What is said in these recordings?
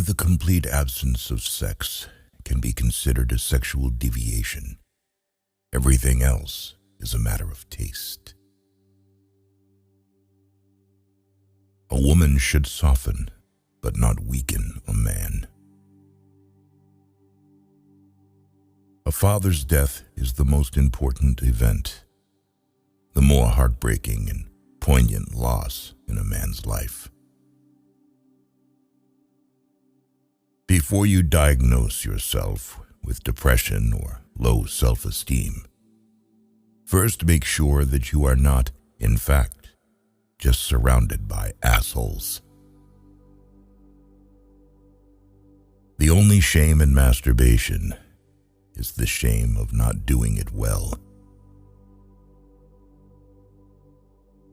the complete absence of sex can be considered a sexual deviation. Everything else is a matter of taste. A woman should soften, but not weaken a man. A father's death is the most important event, the more heartbreaking and poignant loss in a man's life. Before you diagnose yourself with depression or low self-esteem, first make sure that you are not, in fact, just surrounded by assholes. The only shame in masturbation is the shame of not doing it well.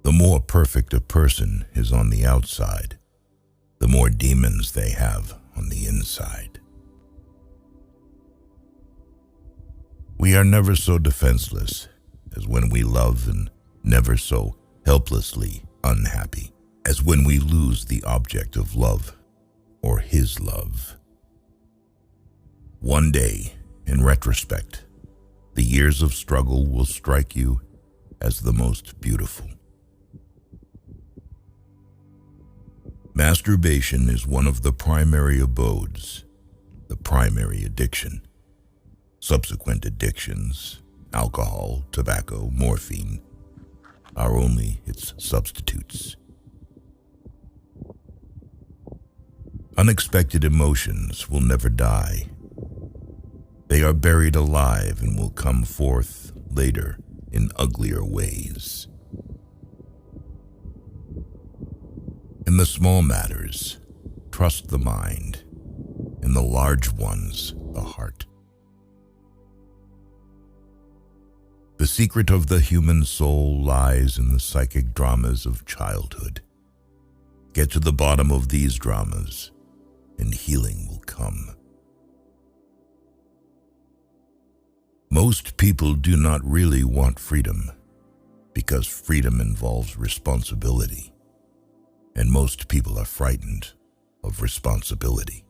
The more perfect a person is on the outside, the more demons they have on the inside. We are never so defenseless as when we love, and never so helplessly unhappy as when we lose the object of love or his love. One day, in retrospect, the years of struggle will strike you as the most beautiful. Masturbation is one of the primary abodes, the primary addiction. Subsequent addictions, alcohol, tobacco, morphine, are only its substitutes. Unexpected emotions will never die. They are buried alive and will come forth later in uglier ways. In the small matters, trust the mind. In the large ones, the heart. The secret of the human soul lies in the psychic dramas of childhood. Get to the bottom of these dramas, and healing will come. Most people do not really want freedom, because freedom involves responsibility. And most people are frightened of responsibility.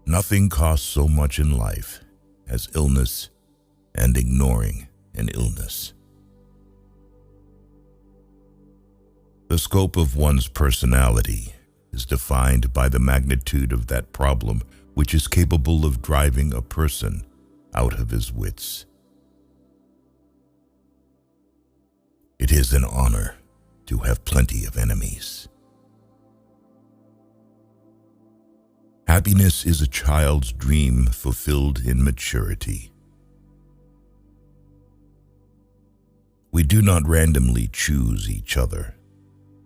Nothing costs so much in life as illness and ignoring an illness. The scope of one's personality is defined by the magnitude of that problem which is capable of driving a person out of his wits. It is an honor to have plenty of enemies. Happiness is a child's dream fulfilled in maturity. We do not randomly choose each other.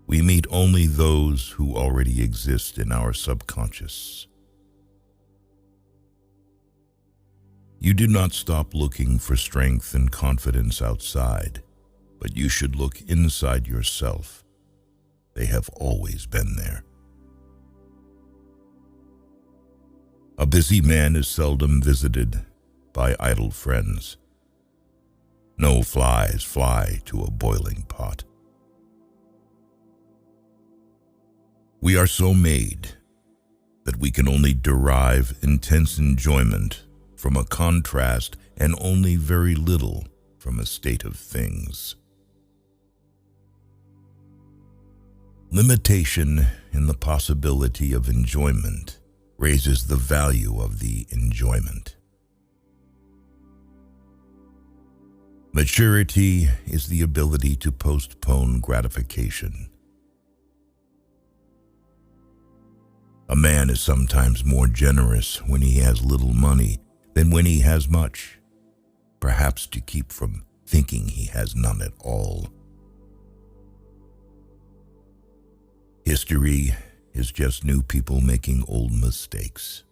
We meet only those who already exist in our subconscious. You do not stop looking for strength and confidence outside, but you should look inside yourself. They have always been there. A busy man is seldom visited by idle friends. No flies fly to a boiling pot. We are so made that we can only derive intense enjoyment from a contrast and only very little from a state of things. Limitation in the possibility of enjoyment raises the value of the enjoyment. Maturity is the ability to postpone gratification. A man is sometimes more generous when he has little money than when he has much, perhaps to keep from thinking he has none at all. History is just new people making old mistakes.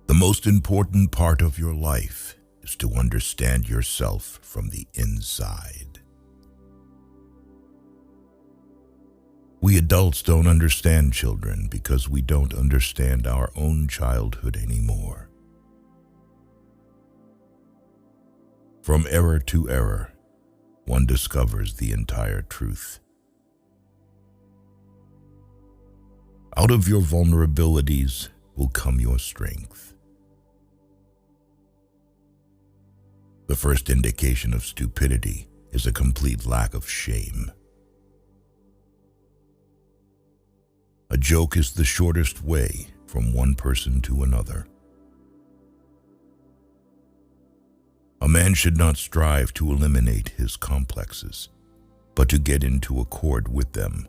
The most important part of your life is to understand yourself from the inside. We adults don't understand children because we don't understand our own childhood anymore. From error to error, one discovers the entire truth. Out of your vulnerabilities will come your strength. The first indication of stupidity is a complete lack of shame. A joke is the shortest way from one person to another. A man should not strive to eliminate his complexes, but to get into accord with them.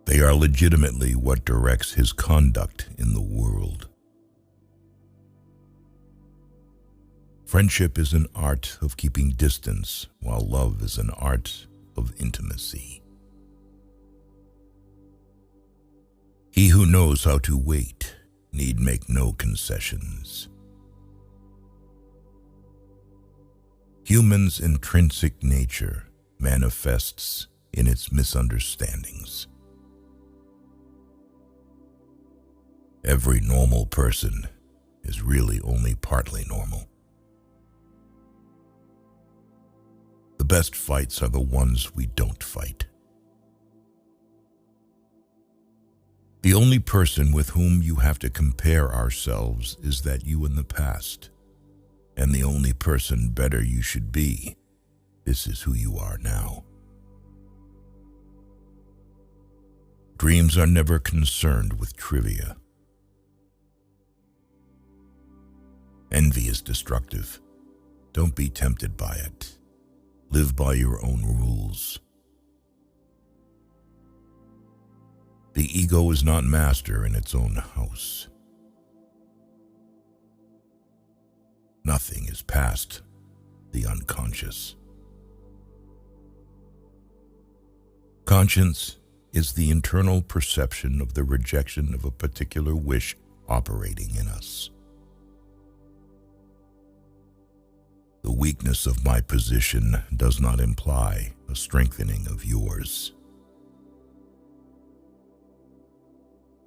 They are legitimately what directs his conduct in the world. Friendship is an art of keeping distance, while love is an art of intimacy. He who knows how to wait need make no concessions. Human's intrinsic nature manifests in its misunderstandings. Every normal person is really only partly normal. The best fights are the ones we don't fight. The only person with whom you have to compare ourselves is that you in the past. And the only person better you should be, this is who you are now. Dreams are never concerned with trivia. Envy is destructive. Don't be tempted by it. Live by your own rules. The ego is not master in its own house. Nothing is past the unconscious. Conscience is the internal perception of the rejection of a particular wish operating in us. The weakness of my position does not imply a strengthening of yours.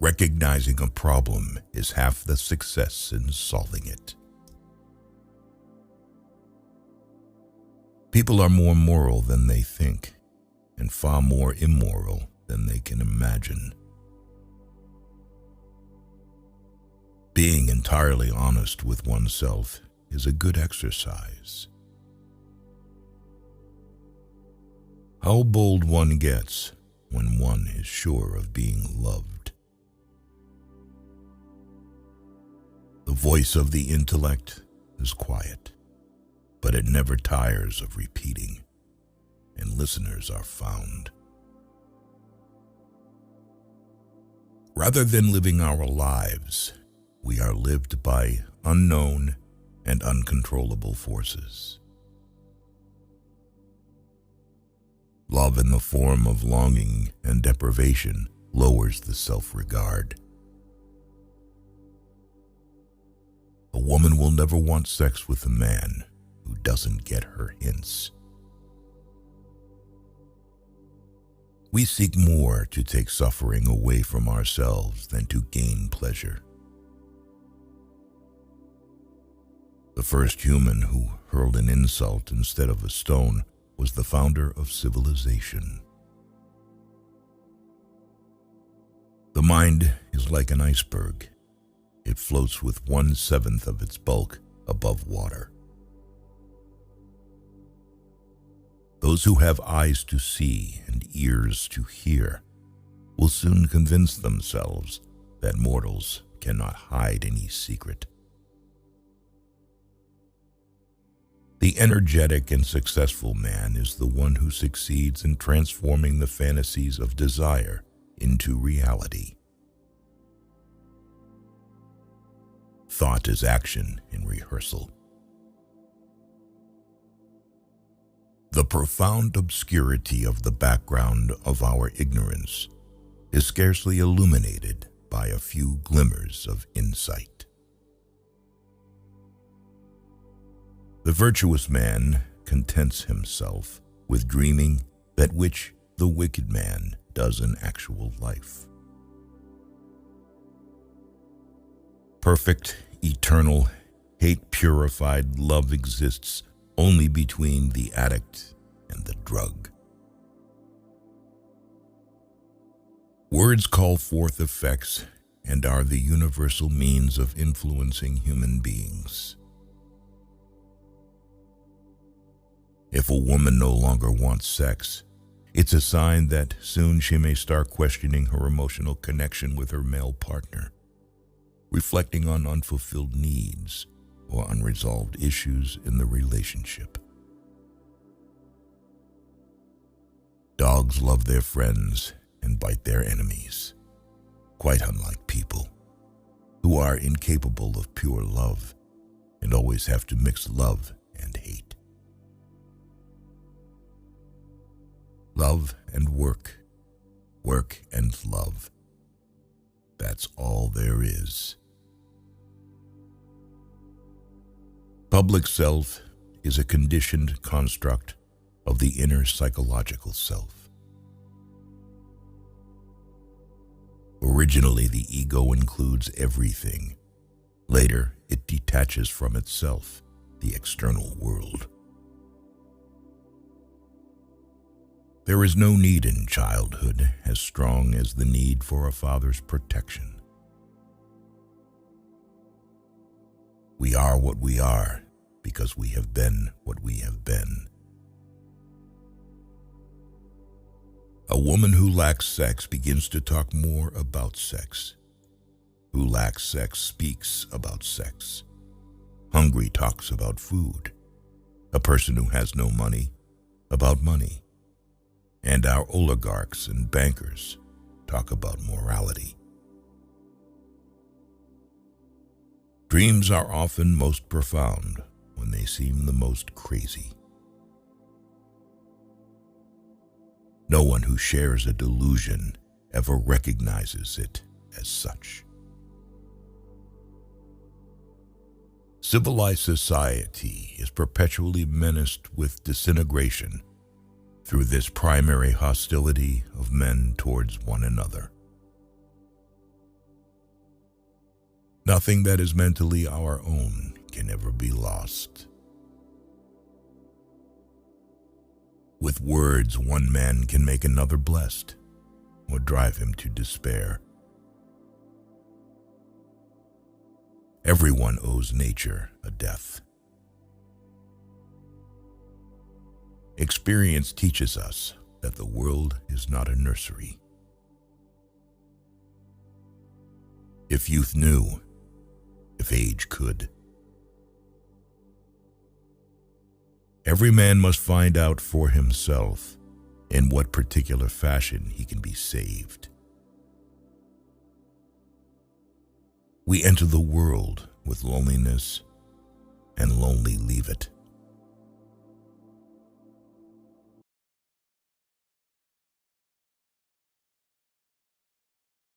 Recognizing a problem is half the success in solving it. People are more moral than they think, and far more immoral than they can imagine. Being entirely honest with oneself is a good exercise. How bold one gets when one is sure of being loved. The voice of the intellect is quiet, but it never tires of repeating, and listeners are found. Rather than living our lives, we are lived by unknown and uncontrollable forces. Love in the form of longing and deprivation lowers the self-regard. A woman will never want sex with a man who doesn't get her hints. We seek more to take suffering away from ourselves than to gain pleasure. The first human who hurled an insult instead of a stone was the founder of civilization. The mind is like an iceberg. It floats with 1/7 of its bulk above water. Those who have eyes to see and ears to hear will soon convince themselves that mortals cannot hide any secret. The energetic and successful man is the one who succeeds in transforming the fantasies of desire into reality. Thought is action in rehearsal. The profound obscurity of the background of our ignorance is scarcely illuminated by a few glimmers of insight. The virtuous man contents himself with dreaming that which the wicked man does in actual life. Perfect, eternal, hate-purified love exists only between the addict and the drug. Words call forth effects and are the universal means of influencing human beings. If a woman no longer wants sex, it's a sign that soon she may start questioning her emotional connection with her male partner, reflecting on unfulfilled needs or unresolved issues in the relationship. Dogs love their friends and bite their enemies, quite unlike people, who are incapable of pure love and always have to mix love and hate. Love and work, work and love. That's all there is. Public self is a conditioned construct of the inner psychological self. Originally, the ego includes everything. Later, it detaches from itself, the external world. There is no need in childhood as strong as the need for a father's protection. We are what we are because we have been what we have been. A woman who lacks sex begins to talk more about sex. Who lacks sex speaks about sex. Hungry talks about food. A person who has no money, about money. And our oligarchs and bankers talk about morality. Dreams are often most profound when they seem the most crazy. No one who shares a delusion ever recognizes it as such. Civilized society is perpetually menaced with disintegration through this primary hostility of men towards one another. Nothing that is mentally our own can ever be lost. With words, one man can make another blessed or drive him to despair. Everyone owes nature a death. Experience teaches us that the world is not a nursery. If youth knew, if age could. Every man must find out for himself in what particular fashion he can be saved. We enter the world with loneliness and lonely leave it.